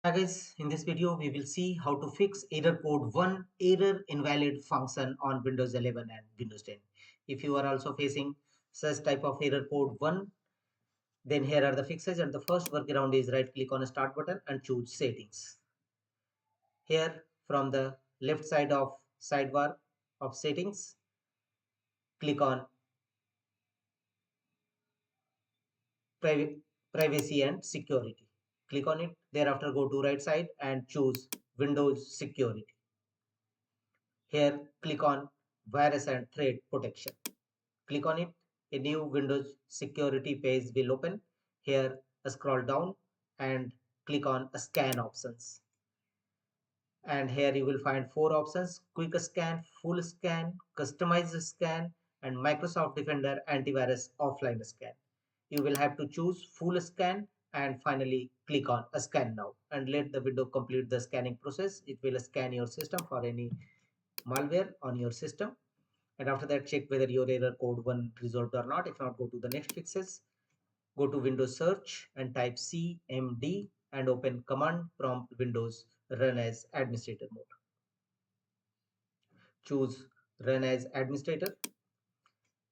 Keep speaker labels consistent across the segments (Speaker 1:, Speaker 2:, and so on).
Speaker 1: Hi guys, in this video we will see how to fix error code 1 error invalid function on Windows 11 and Windows 10. If you are also facing such type of error code 1, then here are the fixes, and the first workaround is right click on a start button and choose settings. Here from the left side of sidebar of settings, click on privacy and security. Click on it, thereafter go to right side and choose Windows security. Here, click on Virus and Threat Protection. Click on it. A new Windows security page will open. Here, scroll down and click on Scan options. And here you will find 4 options: Quick Scan, Full Scan, Customized Scan, and Microsoft Defender Antivirus Offline Scan. You will have to choose Full Scan and finally click on Scan Now and let the window complete the scanning process. It will scan your system for any malware on your system, and after that check whether your error code 1 resolved or not. If not, go to the next fixes, go to Windows search and type cmd and open command prompt Windows run as administrator mode. Choose run as administrator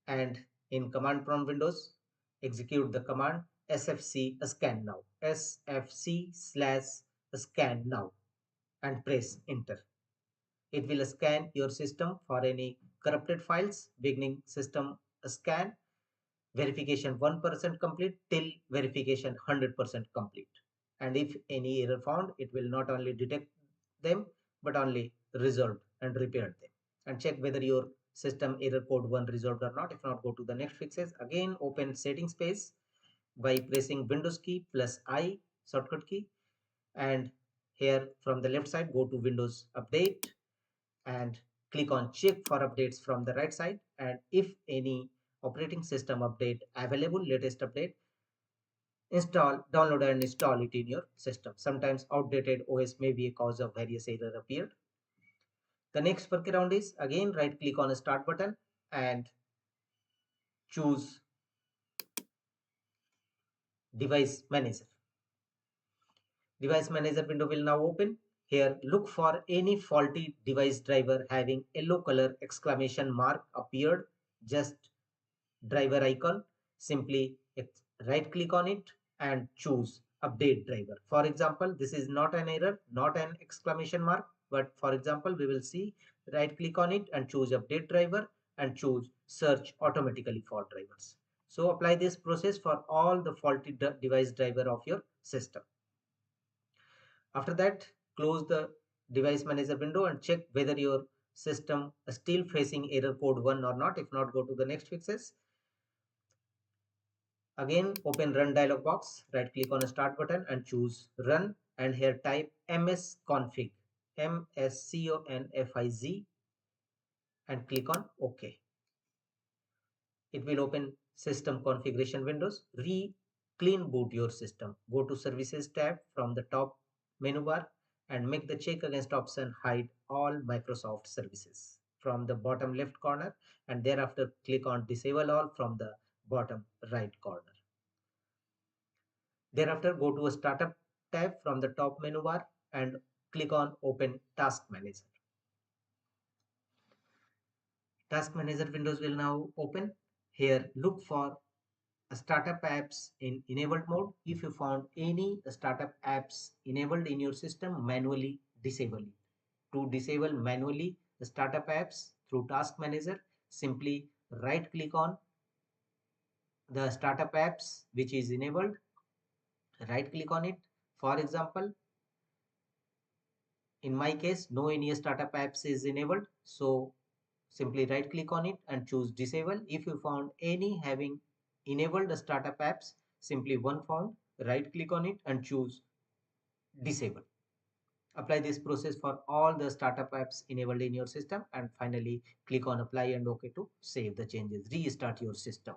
Speaker 1: and in command prompt Windows execute the command sfc scan now, sfc/scan now, and press enter. It will scan your system for any corrupted files, beginning system scan, verification 1% complete till verification 100% complete. And if any error found, it will not only detect them but only resolve and repair them. And check whether your system error code 1 resolved or not. If not, go to the next fixes. Again, open settings page by pressing Windows key plus I shortcut key, and here from the left side go to Windows update and click on check for updates from the right side, and if any operating system update available, latest update, download and install it in your system. Sometimes outdated OS may be a cause of various error appeared. The next workaround is again right click on a start button and choose device manager. Device manager window will now open. Here look for any faulty device driver having yellow color exclamation mark appeared. Just driver icon, simply right click on it and choose update driver. For example, this is not an error, not an exclamation mark, but for example we will see, right click on it and choose update driver and choose search automatically for drivers. So apply this process for all the faulty device driver of your system. After that, close the device manager window and check whether your system is still facing error code 1 or not. If not, go to the next fixes. Again, open run dialog box, right click on a start button and choose run, and here type msconfig, msconfig, and click on OK. It will open system configuration windows. Clean boot your system. Go to services tab from the top menu bar and make the check against option hide all Microsoft services from the bottom left corner, and thereafter click on disable all from the bottom right corner. Thereafter, go to a startup tab from the top menu bar and click on open task manager. Task manager windows will now open. Here look for startup apps in enabled mode. If you found any startup apps enabled in your system, manually disable it. To disable manually the startup apps through task manager, simply right click on the startup apps which is enabled, right click on it. For example, in my case, no any startup apps is enabled, so simply right click on it and choose disable. If you found any having enabled startup apps, simply one found, right click on it and choose disable. Apply this process for all the startup apps enabled in your system, and finally click on apply and OK to save the changes. Restart your system.